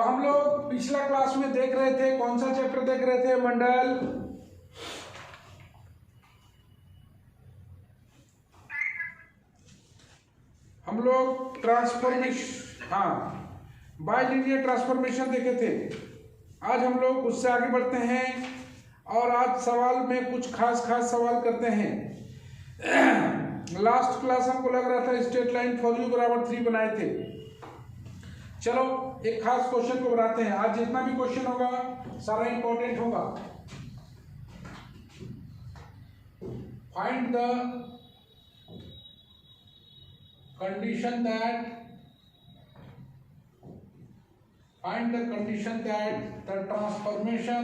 तो हम लोग पिछला क्लास में देख रहे थे, कौन सा चैप्टर देख रहे थे मंडल? हम लोग ट्रांसफॉर्मेशन, हाँ, बाइलिनियर ट्रांसफॉर्मेशन देखे थे। आज हम लोग उससे आगे बढ़ते हैं और आज सवाल में कुछ खास सवाल करते हैं। लास्ट क्लास हमको लग रहा था स्ट्रेट लाइन फॉर यू बराबर 3 बनाए थे। चलो एक खास क्वेश्चन को बनाते हैं। आज जितना भी क्वेश्चन होगा सारा इंपॉर्टेंट होगा। Find the condition that the transformation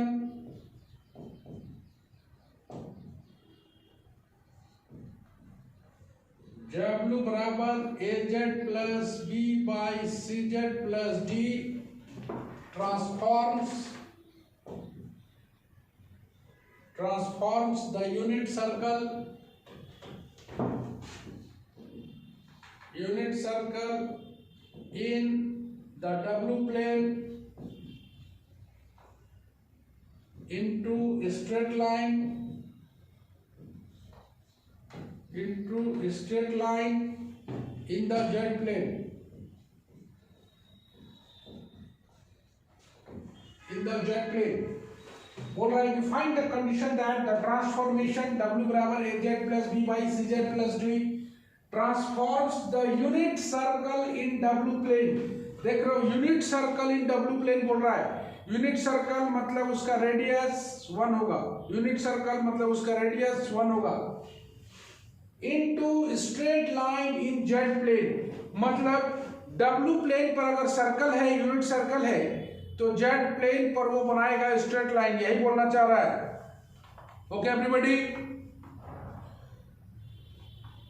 W बराबर AZ plus B by CZ plus D transforms the unit circle in the W plane into a straight line in the Z plane. बोल रहा है कि find the condition that the transformation W बराबर AZ plus B by CZ plus D transforms the unit circle in W plane. देख रहे हो, unit circle in W plane बोल रहा है। यूनिट सर्कल मतलब उसका रेडियस 1 होगा। यूनिट सर्कल मतलब उसका रेडियस 1 होगा। Into straight line in Z plane मतलब W प्लेन पर अगर सर्कल है, यूनिट सर्कल है, तो Z प्लेन पर वो बनाएगा स्ट्रेट लाइन। यही बोलना चाह रहा है। ओके एवरीबॉडी,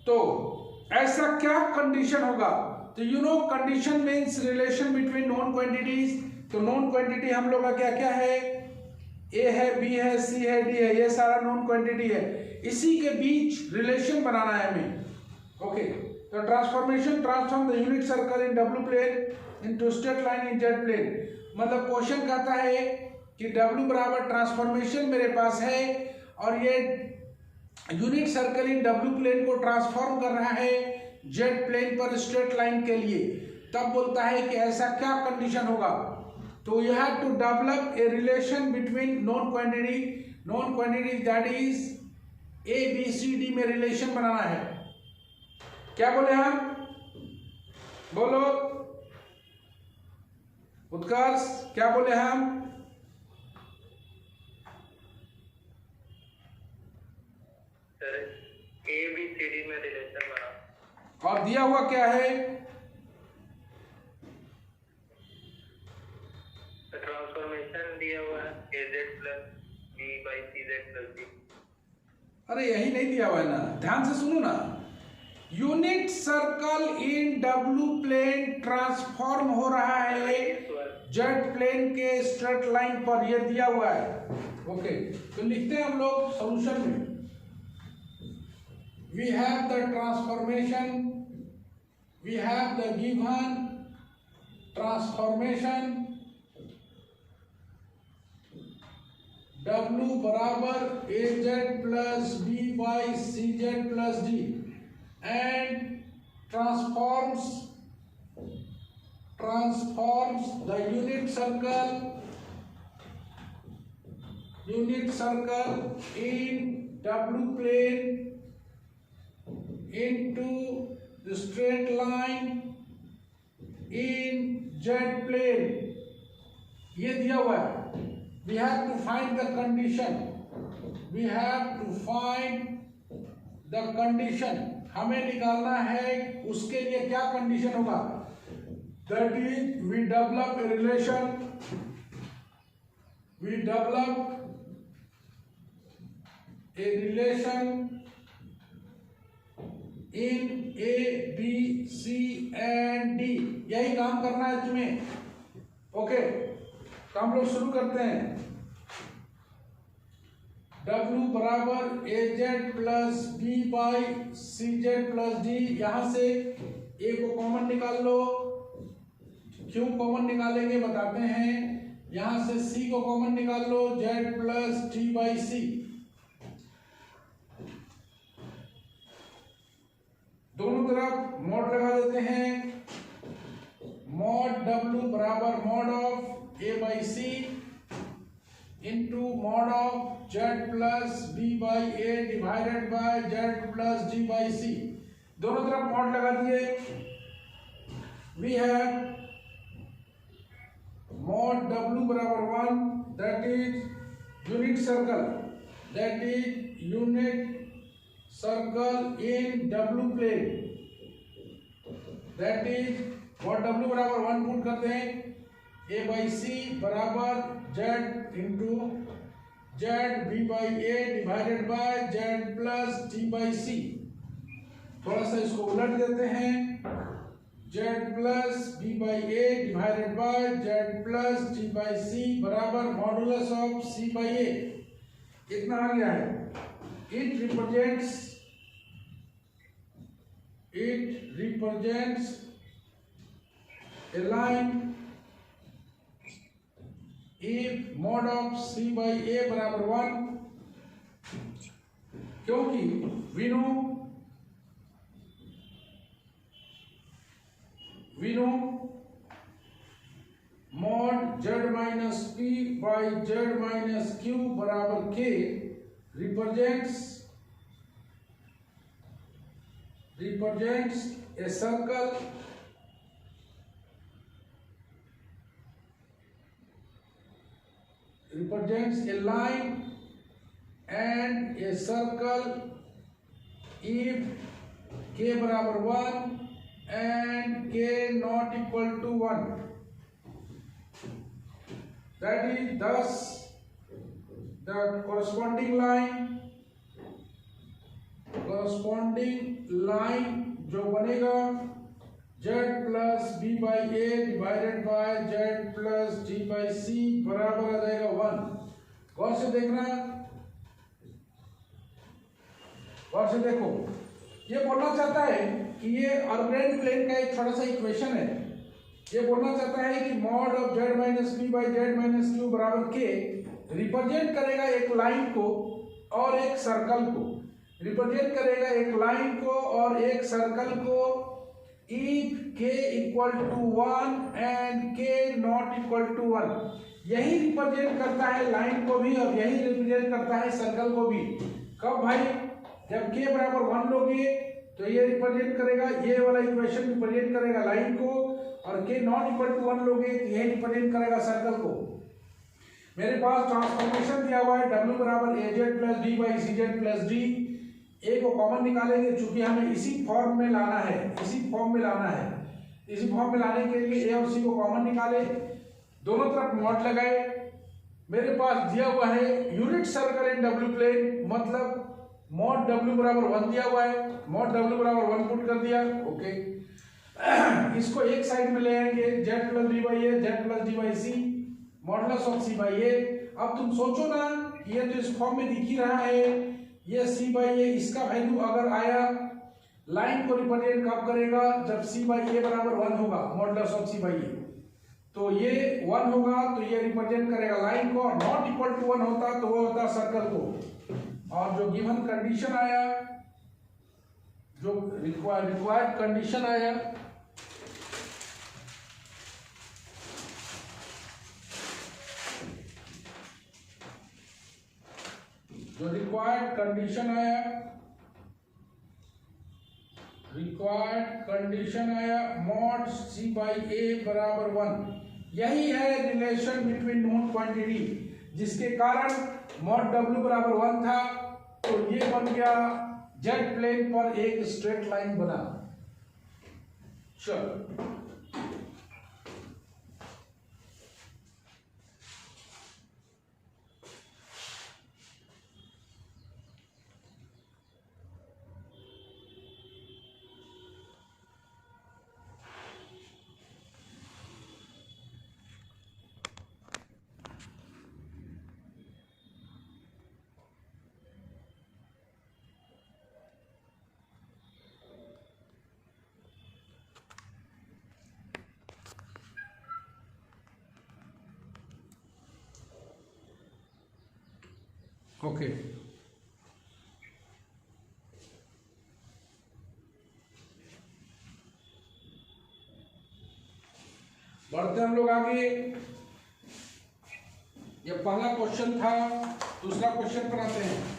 तो ऐसा क्या कंडीशन होगा? तो you know condition means relation between non quantities. तो नॉन क्वांटिटी हम लोग का क्या क्या है? ए है, बी है, सी है, डी है, ये सारा नॉन क्वांटिटी है। इसी के बीच रिलेशन बनाना है हमें। ओके, तो transform the unit circle in W plane into straight line in Z plane. मतलब क्वेश्चन कहता है कि W बराबर ट्रांसफॉर्मेशन मेरे पास है और ये unit circle in W plane को ट्रांसफॉर्म कर रहा है Z प्लेन पर स्ट्रेट लाइन के लिए। तब बोलता है कि ऐसा क्या कंडीशन होगा? तो you have to develop a relation between non quantity that is A B C D में रिलेशन बनाना है। क्या बोले हम? बोलो उत्कर्ष, क्या बोले हम? ABCD में रिलेशन बना और दिया हुआ क्या है? ट्रांसफॉर्मेशन दिया हुआ है AZ plus B by CZ plus D। अरे यही नहीं दिया हुआ है ना, ध्यान से सुनो ना। Unit circle in W plane transform हो रहा है Z प्लेन के स्ट्रेट लाइन पर, ये दिया हुआ है। ओके, तो लिखते हैं हम लोग सॉल्यूशन में। We have the transformation, we have the given transformation W बराबर AZ plus B by CZ plus D and transforms the unit circle in W plane into the straight line in Z plane। ये दिया हुआ है। We have to find the condition। हमें निकालना है उसके लिए क्या कंडीशन होगा? That is we develop a relation in A, B, C and D। यही काम करना है तुम्हें। ओके, तो हम लोग शुरू करते हैं। W बराबर AZ plus B by CZ plus D। यहां से A को कॉमन निकाल लो क्यों कॉमन निकालेंगे बताते हैं। यहां से c को कॉमन निकाल लो, z plus t by c. दोनों तरफ मॉड लगा देते हैं, मॉड w बराबर mod of a by c into mod of z plus b by a divided by z plus d by c. दोनों तरफ मॉड लगा दिए। वी हैव mod w बराबर 1, that is unit circle, that is unit circle in w plane, that is mod w बराबर 1 put करते हैं, a by c बराबर z into z b by a divided by z plus d by c. थोड़ा सा इसको उलट देते हैं, z plus b by a divided by z plus d by c बराबर modulus of c by a। इतना आ गया है। It represents a line if mod of c by a बराबर 1, क्योंकि we know mod z minus p by z minus q बराबर k represents a circle represents a line and a circle if k बराबर 1 and k not equal to 1, that is thus the corresponding line जो बनेगा z plus b by a divided by z plus d by c बराबर आ जाएगा 1। गौर से देखना, गौर से देखो, ये बोलना चाहता है कि ये ऑर्बिटल प्लेन का एक छोटा सा इक्वेशन है। ये बोलना चाहता है कि mod of z minus p by z minus q बराबर k रिप्रेजेंट करेगा एक लाइन को और एक सर्कल को, रिप्रेजेंट करेगा एक लाइन को और एक सर्कल को if k equal to 1 and k not equal to 1। यही रिप्रेजेंट करता है लाइन को भी और यही रिप्रेजेंट करता है सर्कल को भी। कब भाई? जब k बराबर 1 लोगे तो ये रिप्रेजेंट करेगा, ये वाला इक्वेशन रिप्रेजेंट करेगा लाइन को, और k नॉट इक्वल टू 1 लोगे तो ये रिप्रेजेंट करेगा सर्कल को। मेरे पास ट्रांसफॉर्मेशन दिया हुआ है w बराबर az plus D by C Z plus D. a को कॉमन निकालेंगे, चूंकि हमें इसी फॉर्म में लाना है, इसी फॉर्म में लाने के लिए a और c को कॉमन निकाले, दोनों तरफ मॉड लगाए। मेरे पास दिया हुआ है unit circle in w plane, मतलब मॉड w बराबर 1 दिया हुआ है, मॉड w बराबर 1 पुट कर दिया। ओके, इसको एक साइड में ले आएंगे, z plus D by a, z plus D by c, modulus of c by a. अब तुम सोचो ना, ये तो इस फॉर्म में दिख ही रहा है, ये c बाई ए, इसका वैल्यू अगर आया, लाइन को रिप्रेजेंट कब करेगा? जब c बाई ए बराबर 1 होगा, मॉडुलस ऑफ c बाई ए, तो ये 1 होगा तो ये रिप्रेजेंट करेगा लाइन को, और नॉट इक्वल टू 1 होता तो वो होता सर्कल को। और जो गिवन कंडीशन आया, जो रिक्वायर्ड कंडीशन आया, रिक्वायर्ड कंडीशन आया मॉड c बाई a बराबर 1। यही है रिलेशन बिटवीन नोन क्वांटिटी, जिसके कारण मॉड w बराबर 1 था तो ये बन गया z प्लेन पर एक स्ट्रेट लाइन बना। चलो, ओके, बढ़ते हम लोग आगे। ये पहला क्वेश्चन था, दूसरा क्वेश्चन पर आते हैं।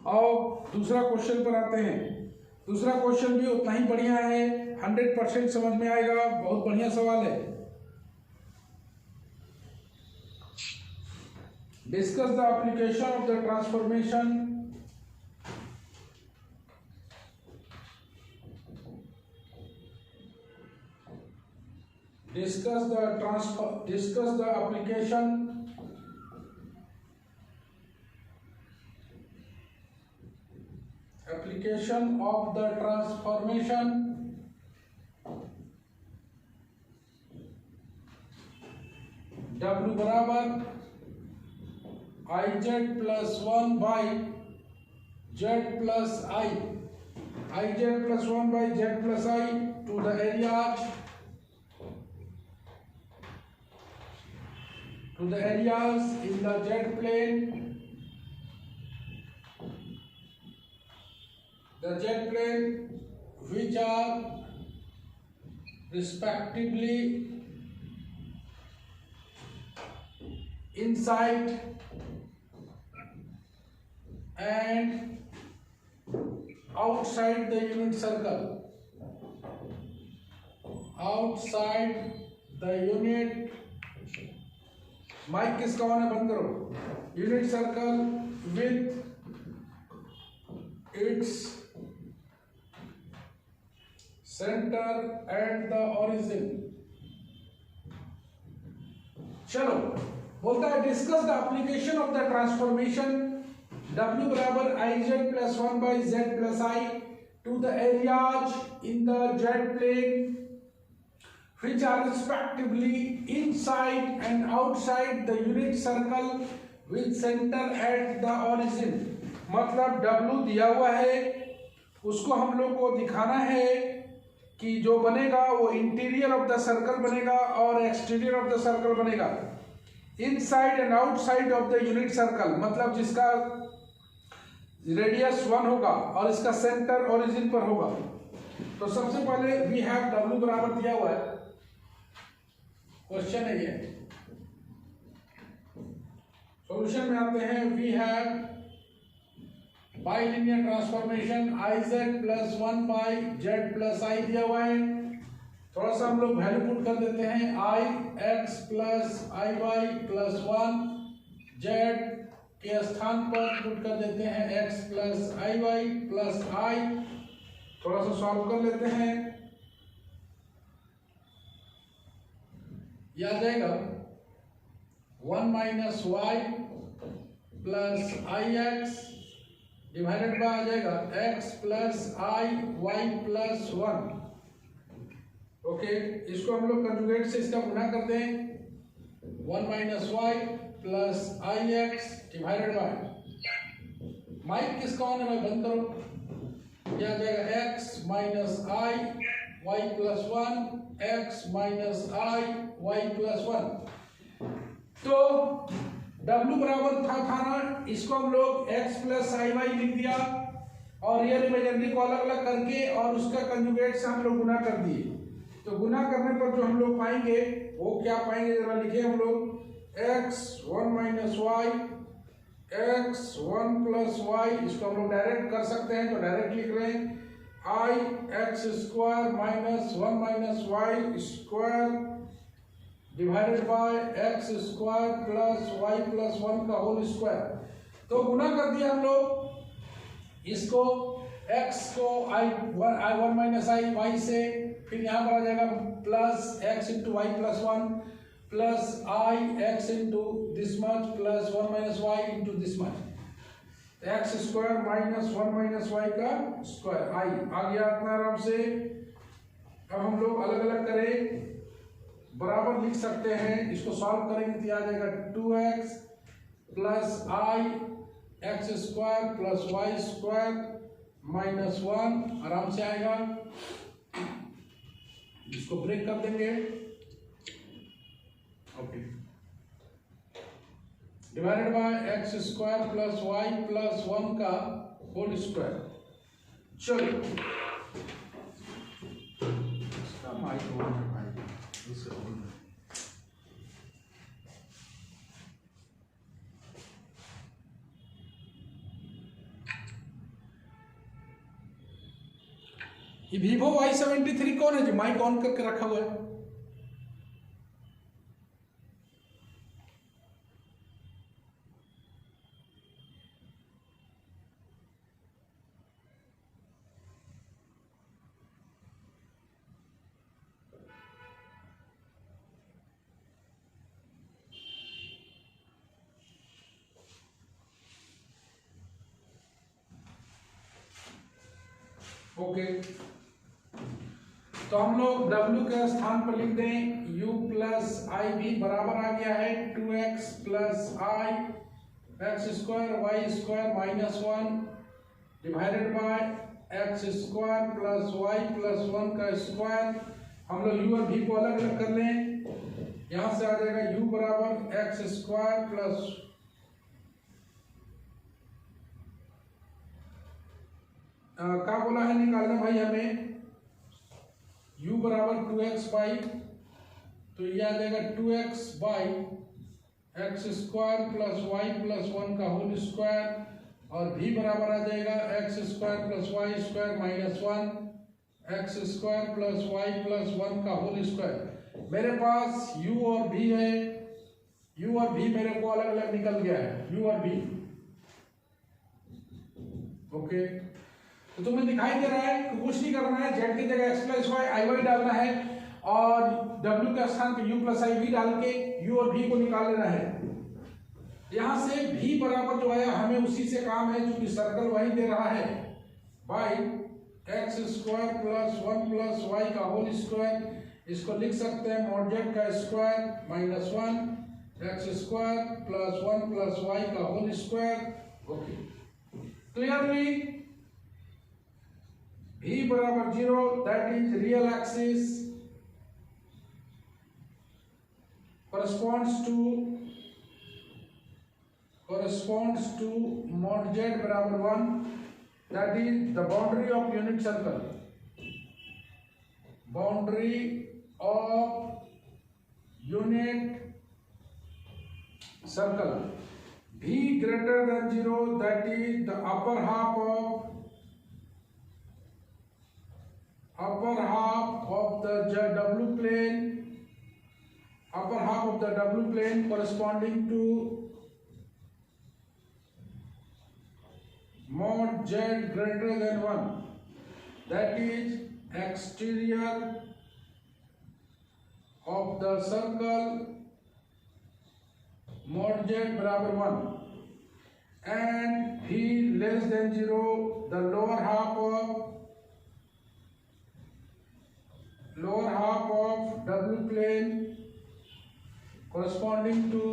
और दूसरा क्वेश्चन पर आते हैं। दूसरा क्वेश्चन भी उतना ही बढ़िया है, 100% समझ में आएगा, बहुत बढ़िया सवाल है। Discuss the application of the transformation discuss the application of the transformation W बराबर IZ plus 1 by Z plus I, IZ plus 1 by Z plus I to the areas in the Z plane, which are respectively inside and outside the unit circle. Outside the unit, mic किसका on है, बंद करो। Unit circle with its centre at the origin. चलो, बोलता है discuss the application of the transformation W बराबर IZ plus 1 by Z plus I to the areas in the Z plane which are respectively inside and outside the unit circle with center at the origin। मतलब W दिया हुआ है, उसको हम लोग को दिखाना है कि जो बनेगा वो इंटीरियर ऑफ द सर्कल बनेगा और एक्सटीरियर ऑफ द सर्कल बनेगा। Inside and outside of the unit circle, मतलब जिसका रेडियस 1 होगा और इसका सेंटर ओरिजिन पर होगा। तो सबसे पहले वी हैव W बराबर दिया हुआ है, क्वेश्चन है ये। सॉल्यूशन में आते हैं। We have bilinear transformation IZ plus 1 by Z plus I दिया हुआ है। थोड़ा सा हम लोग वैल्यू पुट कर देते हैं। IX plus IY plus 1, Z के स्थान पर पुट कर देते हैं X plus IY plus I। थोड़ा सा सॉल्व कर लेते हैं, यह आ जाएगा 1 minus y plus IX divided by आ जाएगा x plus I y plus 1। Okay, इसको हम लोग कंजुगेट से इसका गुना कर दें। 1 minus y plus IX divided by, mic किसका ऑन है भाई, बंद करो। यह आ जाएगा x minus I y plus 1, x minus I y plus 1। तो W बराबर था ना, इसको हम लोग x प्लस IY लिख दिया और रियल इमेजिनरी को अलग अलग करके और उसका कंजुगेट से हम लोग गुना कर दिए। तो गुना करने पर जो हम लोग पाएंगे वो क्या पाएंगे, जरा लिखे हम लोग। x 1 minus y, x 1 plus y, इसको हम लोग डायरेक्ट कर सकते हैं तो डायरेक्ट लिख रहे हैं। I x square minus 1 minus y square divided by x square plus y plus 1 का होल स्क्वायर। तो गुना कर दिया हम लोग इसको, x को I1 माइनस I y से, फिर यहाँ पर आ जाएगा plus x into Y plus 1 plus I x into this much plus 1 minus y into this much. X square minus 1 minus Y का स्क्वायर आई आ गया इतना आराम से। अब हम लोग अलग अलग करें, बराबर लिख सकते हैं, इसको सॉल्व करेंगे तो आ जाएगा 2x प्लस आई x square plus Y square minus 1 आराम से आएगा। इसको ब्रेक कर देंगे, okay, divided by x square plus Y plus 1 का होल स्क्वायर। चलो इसका माइक हो है भाई, इसका होल है। ये Vivo Y73 कौन है जो माइक ऑन करके रखा हुआ है? ओके, तो हम लोग W के स्थान पर लिख दें U प्लस आई भी बराबर आ गया है 2x plus I x square Y square minus 1 divided by x square plus Y plus 1 का स्क्वायर। हम लोग U और V को अलग अलग कर लें, यहां से आ जाएगा U बराबर एक्स स्क्वायर प्लस क्या बोला है निकालना भाई हमें, u बराबर 2x बाई, तो ये आ जाएगा 2x by x square plus Y plus 1 का होल स्क्वायर, और v बराबर आ जाएगा X square plus Y square minus 1 x square plus Y plus 1 का होल स्क्वायर। मेरे पास u और v है, u और v मेरे को अलग अलग निकल गया है, u और v, ओके। तो तुम्हें दिखाई दे रहा है कि कुछ नहीं करना है, z की जगह x प्लस वाई आई वाई डालना है और w के स्थान पे u प्लस आई वी डाल के u और v को निकाल लेना है। यहाँ से v बराबर जो है हमें उसी से काम है, जो कि सर्कल वही दे रहा है, by x square plus 1 plus Y का होल स्क्वायर। इसको लिख सकते हैं मॉड z का square minus 1 x square plus 1 plus Y का whole square, okay. Clearly v बराबर 0, that is real axis corresponds to mod z बराबर 1, that is the boundary of unit circle, boundary of unit circle। v greater than 0, that is the upper half of the W plane, upper half of the W plane corresponding to mod z greater than 1, that is exterior of the circle mod z बराबर 1, and v less than 0, the lower half of W plane corresponding to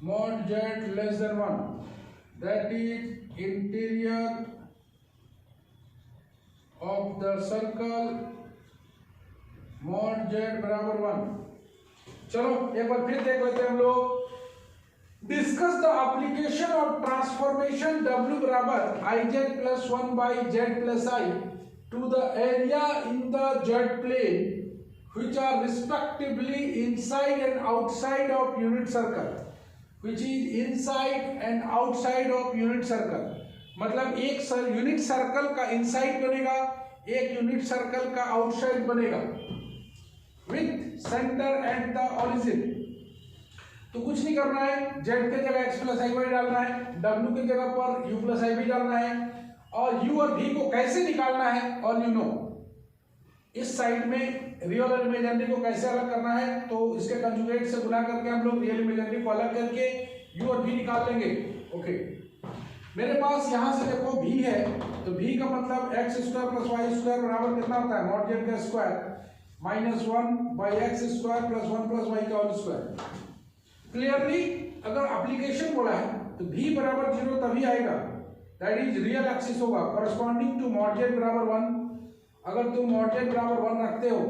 mod z less than 1, that is interior of the circle mod z बराबर 1। चलो एक बार फिर देख लेते हैं हम लोग। Discuss the application of transformation W बराबर iz plus 1 by z plus i to the area in the z plane which are respectively inside and outside of unit circle, which is inside and outside of unit circle। मतलब एक unit circle का inside बनेगा, एक unit circle का outside बनेगा, with centre at the origin. तो कुछ नहीं करना है, z के जगह x प्लस आई वाई डालना है, w के जगह पर u प्लस आई वी डालना है, और u और v को कैसे निकालना है ऑल यू नो। इस साइड में रियल और इमेजिनरी को कैसे अलग करना है, तो इसके कंजुगेट से गुना करके हम लोग रियल इमेजिनरी को अलग करके u और v निकाल लेंगे। ओके, मेरे पास यहाँ से देखो v है, तो v का मतलब x square plus Y square बराबर कितना होता है, मॉड जेड का square minus 1 by x square plus 1 plus Y का होल स्क्वायर। क्लियरली अगर एप्लीकेशन बोला है तो v बराबर 0 तभी आएगा, दैट इज रियल एक्सिस होगा करस्पॉन्डिंग टू मॉड जेड बराबर 1। अगर तुम मॉड जेड बराबर 1 रखते हो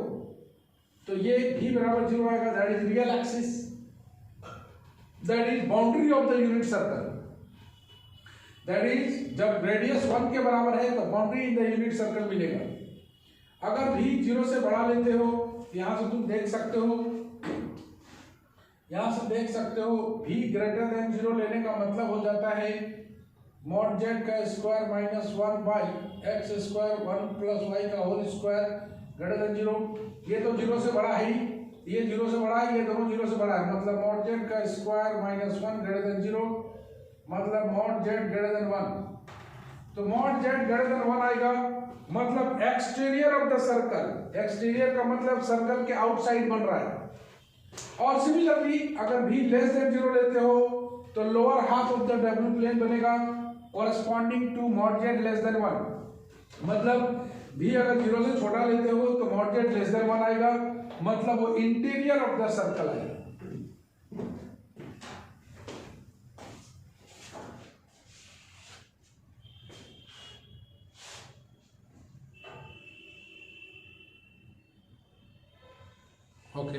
तो ये v बराबर 0 आएगा, that is real axis, that is boundary of the unit circle. That is जब रेडियस 1 के बराबर है तो boundary in the unit circle मिलेगा। अगर v 0 से बढ़ा लेते हो, यहां से तुम देख सकते हो, यहां से देख सकते हो v ग्रेटर देन 0 लेने का मतलब हो जाता है मॉड जेड का square minus 1 by x square 1 plus Y का होल स्क्वायर ग्रेटर देन 0। ये तो 0 से बड़ा है, ये 0 से बड़ा है, ये दोनों 0 से बड़ा है, मतलब मॉड जेड का स्क्वायर माइनस 1 ग्रेटर देन 0, मतलब मॉड जेड ग्रेटर देन 1। तो मॉड जेड ग्रेटर देन 1 आएगा, मतलब exterior of the circle, exterior का मतलब सर्कल के आउटसाइड बन रहा है। और सिमिलरली अगर v लेस देन 0 लेते हो तो lower half of the w plane बनेगा corresponding to mod z less than 1, मतलब v अगर 0 से छोटा लेते हो तो मॉड जेड लेस देन 1 आएगा, मतलब वो इंटीरियर ऑफ द सर्कल आएगा। ओके,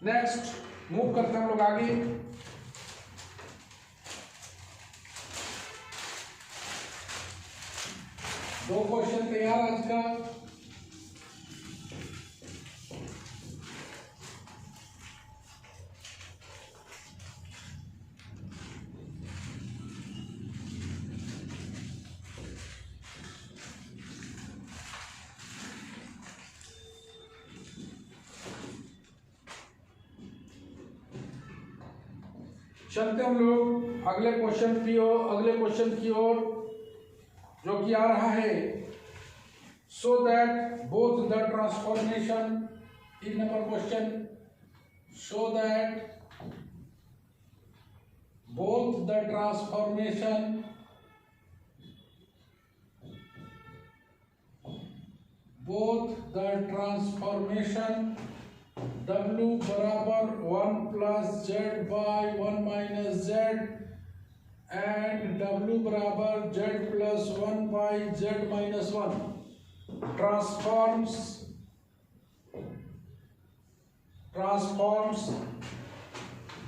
नेक्स्ट मूव करते हैं हम लोग आगे। दो क्वेश्चन तैयार आज का। चलते हम लोग अगले क्वेश्चन की ओर, जो कि आ रहा है so that both the transformation, 3 number question, so that both the transformation w बराबर 1 plus Z by 1 minus Z and w बराबर z plus 1 by z minus 1 transforms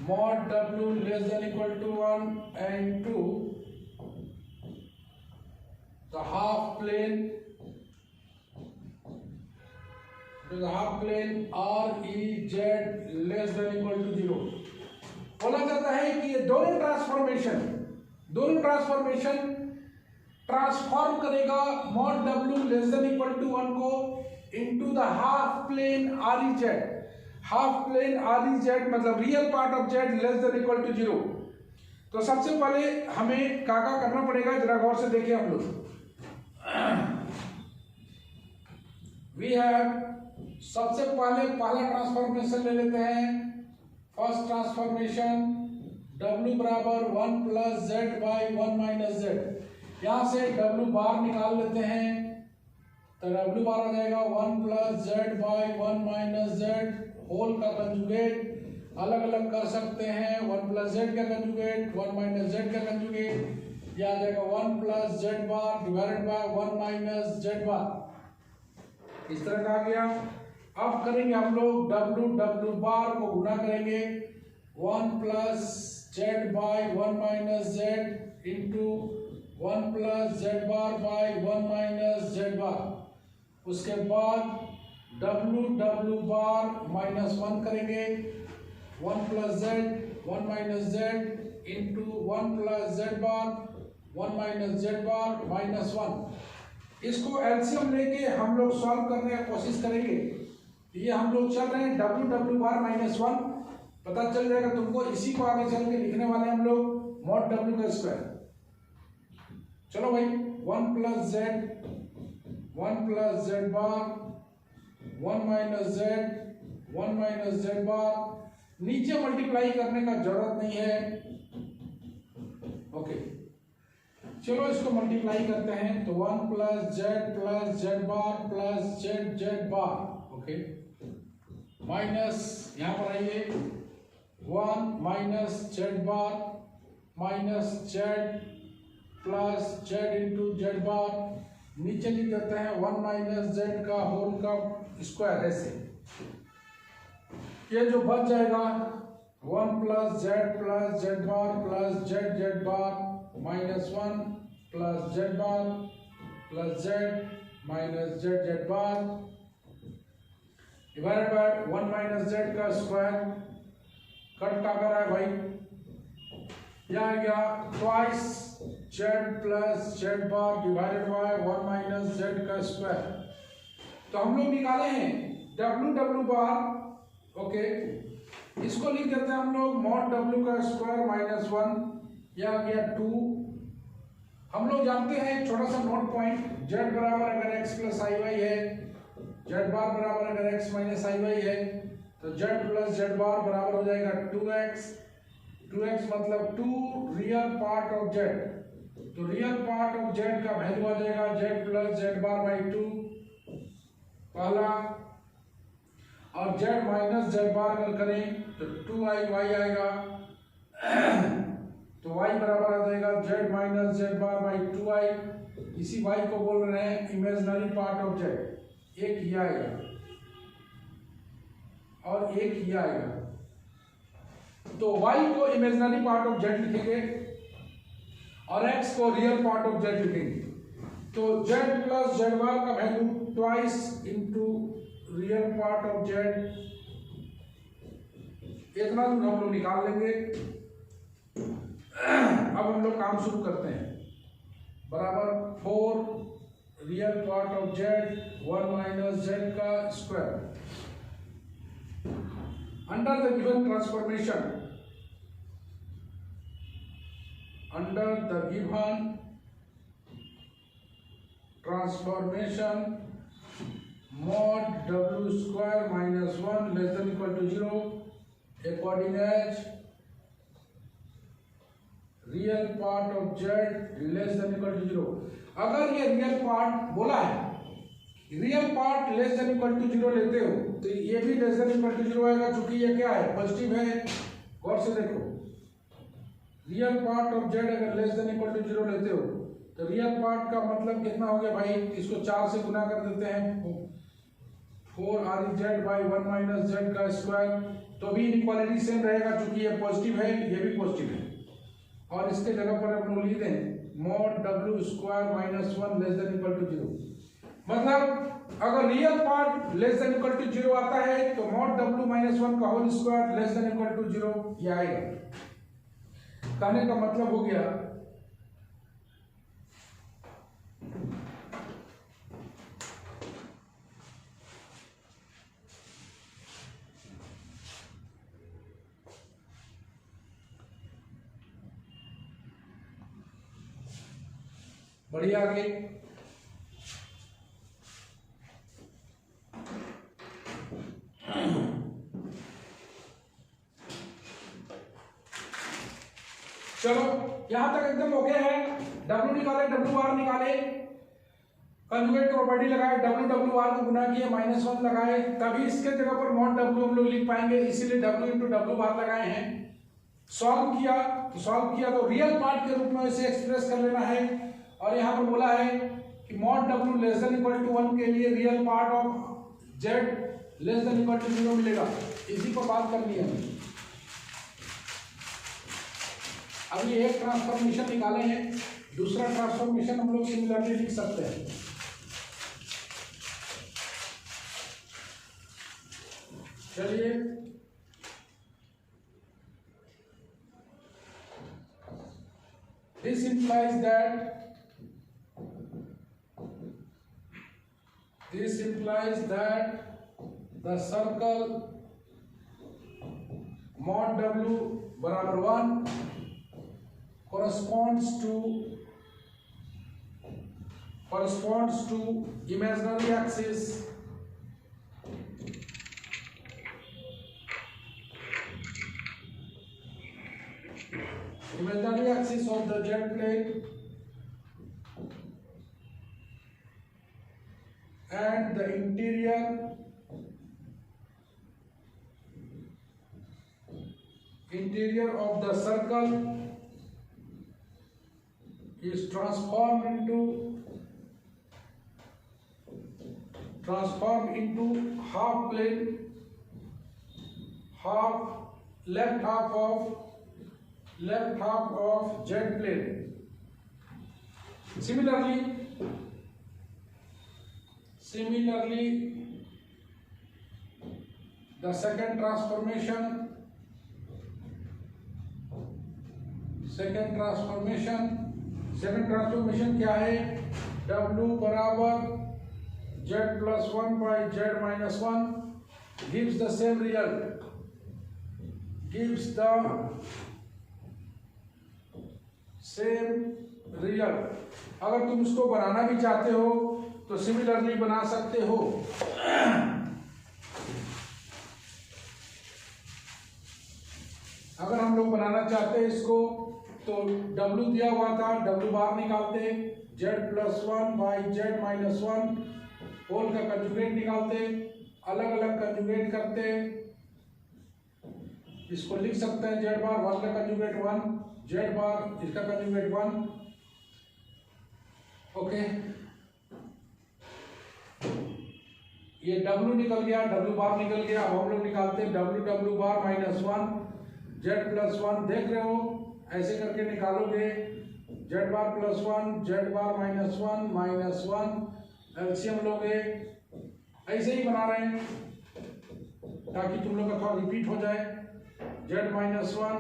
mod w less than equal to 1 and 2 the half plane REZ less than equal to 0। बोला जाता है कि ये दोनों transformation transform करेगा mod W less than equal to 1 को into the half plane REZ। Half plane REZ मतलब real part of Z less than equal to 0। तो सबसे पहले हमें क्या करना पड़ेगा, जरा गौर से देखिए हम लोग। वी हैव, सबसे पहले पहला ट्रांसफॉर्मेशन ले लेते हैं। फर्स्ट ट्रांसफॉर्मेशन W बराबर 1 plus Z by 1 minus Z. यहाँ से W बार निकाल लेते हैं, तो W बार आ जाएगा 1 plus Z by 1 minus z whole का कंजुगेट अलग अलग कर सकते हैं, 1 प्लस जेड का कंजुगेट 1 माइनस जेड का कंजुगेट, यह आ जाएगा 1 plus z bar divided by 1 minus z bar. इस तरह का आ गया। अब करेंगे हम लोग W बार को गुना करेंगे 1 plus Z by 1 minus z into 1 plus z bar by 1 minus z bar. उसके बाद W बार माइनस 1 करेंगे 1 plus z 1 minus z into 1 plus z bar 1 minus z bar minus 1। इसको एलसीएम लेके हम लोग सॉल्व करने की कोशिश करेंगे। ये हम लोग चल रहे हैं W बार माइनस 1, पता चल जाएगा तुमको। इसी को आगे चल के लिखने वाले हम लोग मॉड W का स्क्वायर। चलो भाई 1 plus z bar 1 minus z bar, नीचे मल्टीप्लाई करने का जरूरत नहीं है। ओके चलो इसको मल्टीप्लाई करते हैं, तो 1 plus z bar plus z bar, okay minus यहां पर आइए 1 minus z bar minus z plus z into z bar, नीचे लिख देते हैं 1 माइनस जेड का होल का स्क्वायर, ऐसे ये जो बच जाएगा 1 plus z bar plus z bar minus 1 plus z bar plus z minus z bar divided by 1 minus z का स्क्वायर, कट का कर रहा है भाई, यह आ गया twice Z plus z bar divided by 1 minus z का स्क्वायर। तो हम लोग निकाले हैं डब्ल्यू बार, ओके इसको लिख देते हैं हम लोग मॉड डब्ल्यू का स्क्वायर माइनस 1, यह आ गया 2। हम लोग जानते हैं एक छोटा सा नोट पॉइंट, जेड बराबर अगर एक्स प्लस आई वाई है, जेड बार बराबर अगर एक्स माइनस आई वाई है, तो जेड प्लस जेड बार बराबर हो जाएगा 2x मतलब 2 रियल पार्ट ऑफ जेड, तो रियल पार्ट ऑफ जेड का वैल्यू आ जाएगा Z plus z bar by 2 पहला, और जेड माइनस जेड बार अगर करें तो 2i वाई आएगा, तो y बराबर आ जाएगा Z minus z bar by 2i, इसी y को बोल रहे हैं इमेजिनरी पार्ट ऑफ जेड, एक ही आएगा और एक ही आएगा, तो y को इमेजिनरी पार्ट ऑफ जेड लिखेंगे और x को रियल पार्ट ऑफ जेड लिखेंगे, तो जेड प्लस जेड बार का value twice into real part of Z, इतना दूर हम लोग निकाल लेंगे। अब हम लोग काम शुरू करते हैं, बराबर 4 real part of z 1 minus z का square under the given transformation, under the given transformation mod w square minus 1 less than equal to 0 according as real part of z less than equal to 0। अगर ये real part बोला है, real part less than equal to 0 लेते हो तो ये भी less than equal to 0 आएगा, क्योंकि ये क्या है पॉजिटिव है। गौर से देखो, रियल पार्ट ऑफ z अगर लेस देन इक्वल टू 0 लेते हो तो रियल पार्ट का मतलब कितना हो गया भाई, इसको 4 से गुना कर देते हैं, 4 RZ बाई 1 माइनस जेड का स्क्वायर, तो भी इनइक्वालिटी सेम रहेगा, क्योंकि ये पॉजिटिव है ये भी पॉजिटिव है, और इसके जगह पर हम लोग लिख दें mod w square minus 1 less than equal to 0। मतलब अगर real part less than equal to 0 आता है तो मॉड w माइनस 1 का whole square less than equal to 0 ये आएगा। कहने का मतलब हो गया बढ़िया। आगे चलो यहां तक एकदम ओके है। W निकाले, W बार निकाले, कंजुगेट प्रॉपर्टी लगाए, W बार को गुना किए, -1 लगाए, तभी इसके जगह पर मॉड W हम लोग लिख पाएंगे, इसीलिए W इंटू W बार लगाए हैं। सॉल्व किया तो रियल पार्ट के रूप में इसे एक्सप्रेस कर लेना है, और यहाँ पर बोला है कि mod W less than equal to 1 के लिए real part of Z less than equal to 0 मिलेगा। इसी पर बात कर लिया हमने। अभी एक ट्रांसफॉर्मेशन निकाले हैं, दूसरा ट्रांसफॉर्मेशन हम लोग सिमिलरली लिख सकते हैं। चलिए this implies that the circle mod W बराबर 1 corresponds to corresponds to imaginary axis. Imaginary axis of the jet plane and the interior of the circle is transformed into half plane, left half of jet plane. Similarly, the second transformation क्या है? W बराबर z+1 by z-1 gives the same result, अगर तुम इसको बनाना भी चाहते हो तो सिमिलरली बना सकते हो। अगर हम लोग बनाना चाहते हैं इसको तो W दिया हुआ था, W बार निकालते, z+1 by z-1 होल का कंजुगेट निकालते, अलग अलग कंजुगेट करते, इसको लिख सकते हैं z बार 1 का कंजुगेट 1, z बार इसका कंजुगेट 1। ओके, ये W निकल गया, W बार निकल गया। अब हम लोग निकालते हैं W बार -1 z+1। देख रहे हो, ऐसे करके निकालोगे z bar +1 z bar -1 LCM लोगे। ऐसे ही बना रहे हैं ताकि तुम लोग का थोड़ा रिपीट हो जाए। z-1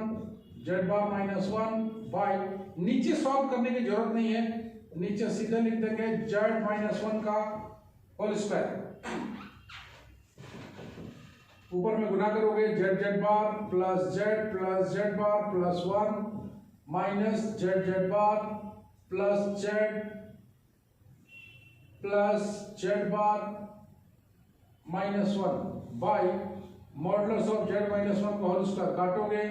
z बार -1 बाय, नीचे सॉल्व करने की जरूरत नहीं है, नीचे सीधे लिख देंगे z-1 का होल स्क्वायर। ऊपर में गुना करोगे z bar plus z bar +1 minus z bar plus z bar -1 by modulus of z-1 का होल स्क्वायर। काटोगे,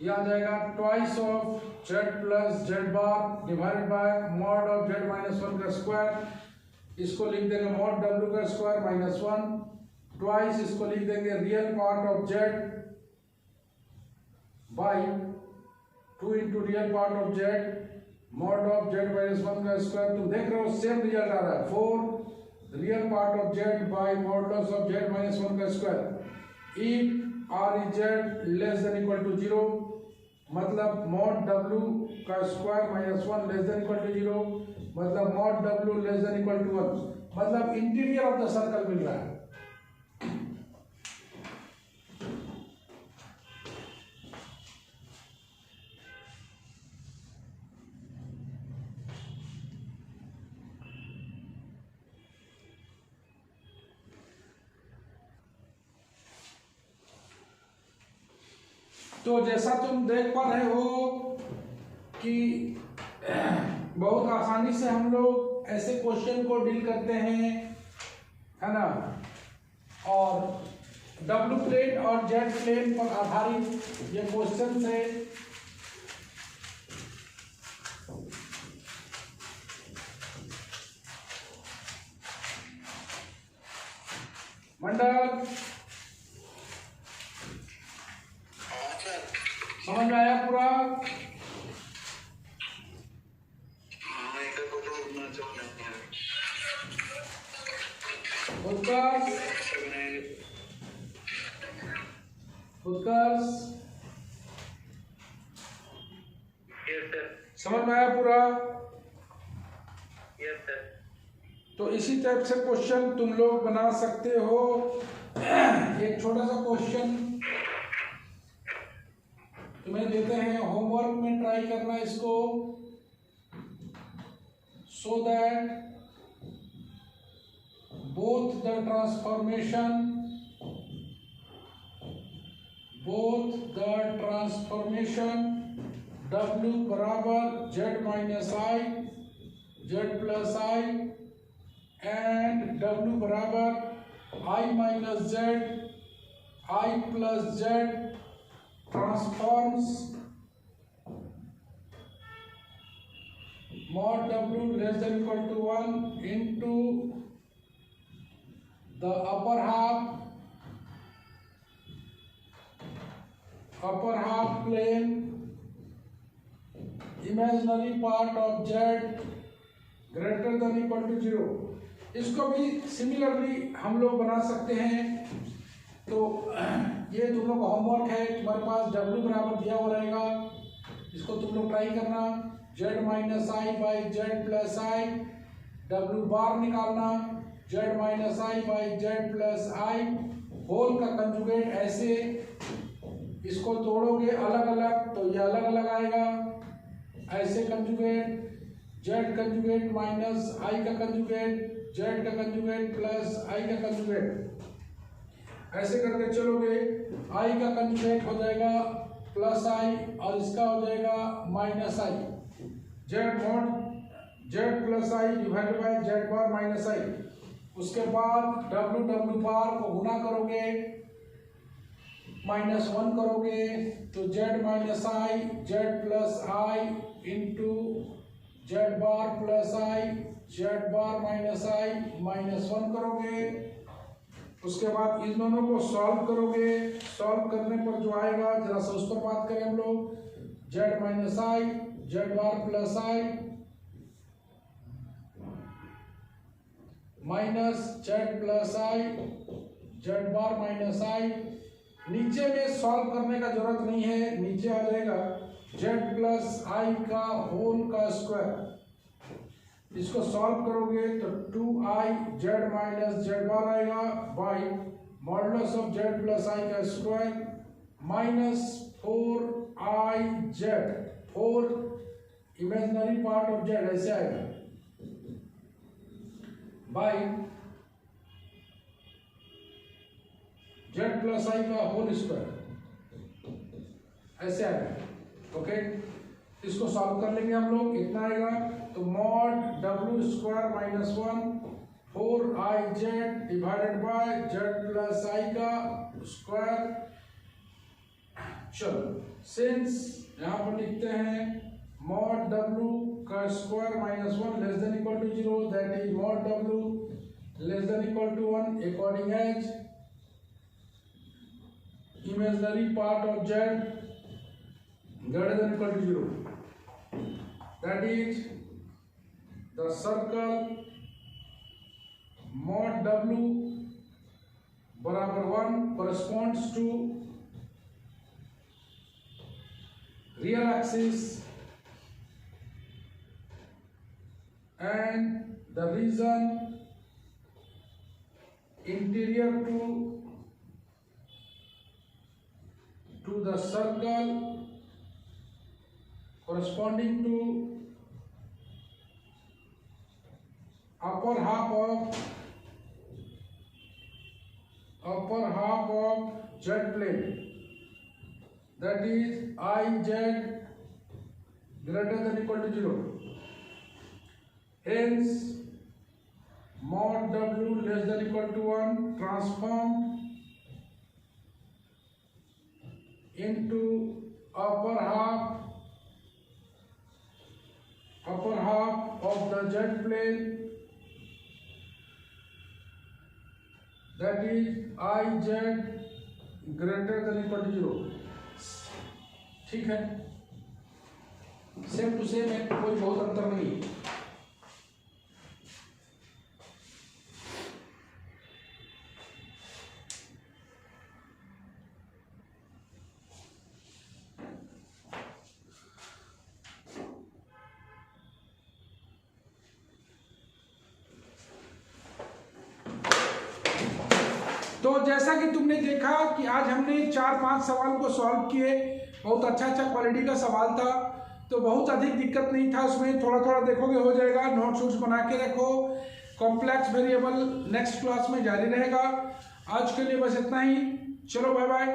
ये आ जाएगा twice of z plus z bar divided by mod of z-1 का स्क्वायर। इसको लिख देंगे मॉड w का स्क्वायर -1 ट्वाइस, इसको लिख देंगे real part of z by 2 into real part of z mod of z-1 का स्क्वायर। तुम देख रहे हो सेम रिजल्ट आ रहा है, 4 real part of z by modulus of z-1 का square. If r is z less than equal to 0, मतलब mod w का square -1 less than equal to 0, मतलब mod w less than equal to 1, मतलब interior of the circle मिल रहा है। तो जैसा तुम देख पा रहे हो कि बहुत आसानी से हम लोग ऐसे क्वेश्चन को डील करते हैं, है ना। और डब्ल्यू प्लेन और जेड प्लेन पर आधारित ये क्वेश्चन है। मंडल समझ में आया पूरा? उत्कर्ष समझ में आया पूरा? तो इसी टाइप से क्वेश्चन तुम लोग बना सकते हो। एक छोटा सा क्वेश्चन तुम्हें देते हैं, होमवर्क में ट्राई करना इसको, so that both the transformation W बराबर Z minus I, Z plus I and W बराबर I minus Z, I plus Z transforms mod W less than equal to 1 into the upper half plane imaginary part of Z greater than equal to 0। इसको भी similarly हम लोग बना सकते हैं। तो ये तुम लोग का होमवर्क है, तुम्हारे पास W बराबर दिया हुआ रहेगा, इसको तुम लोग ट्राई करना। Z minus I by Z plus I, W bar निकालना, Z minus I by Z plus I whole का कंजुगेट ऐसे, इसको तोड़ोगे अलग अलग तो ये अलग अलग आएगा, ऐसे conjugate Z conjugate minus I का कंजुगेट, Z का कंजुगेट प्लस I का कंजुगेट, ऐसे करके चलोगे I का कंजुगेट हो जाएगा प्लस I और इसका हो जाएगा minus I। Z mod Z plus I divided by Z bar minus I। उसके बाद W बार को गुना करोगे, -1 करोगे तो Z minus I Z plus I into Z bar plus I Z bar minus I -1 करोगे। उसके बाद इन दोनों को सॉल्व करोगे, सॉल्व करने पर जो आएगा जरा सा उस पर बात करें हम लोग। Z minus I Z bar plus I minus Z plus I Z bar minus I। नीचे में सॉल्व करने का जरूरत नहीं है, नीचे आ जाएगा Z प्लस I का होल का स्क्वायर। इसको सॉल्व करोगे तो 2I Z माइनस Z बार आएगा by modulus of Z plus I का square minus 4I Z, 4 imaginary part of Z ऐसे आएगा बाई Z प्लस I का होल स्क्वायर ऐसे आएगा। ओके, इसको सॉल्व कर लेंगे हम लोग, इतना आएगा तो mod W square minus 1 4IZ divided by Z plus I का स्क्वायर। चलो सिंस यहाँ पर लिखते हैं मॉड W का square minus 1 less than equal to 0, that is mod W less than equal to 1 according as imaginary part of Z greater than equal to 0, that is the circle mod W बराबर 1 corresponds to real axis and the region interior to the circle corresponding to upper half of Z plane, that is IZ greater than equal to 0. Hence mod W less than equal to 1 transformed into upper half of the Z plane, that is IZ greater than equal to 0। ठीक है, same to same है, कोई बहुत अंतर नहीं है। तो जैसा कि तुमने देखा कि आज हमने 4-5 सवाल को सॉल्व किए, बहुत अच्छा क्वालिटी का सवाल था, तो बहुत अधिक दिक्कत नहीं था उसमें, थोड़ा थोड़ा देखोगे हो जाएगा। नोट्स वोट्स बना के रखो, कॉम्प्लेक्स वेरिएबल नेक्स्ट क्लास में जारी रहेगा। आज के लिए बस इतना ही, चलो बाय बाय।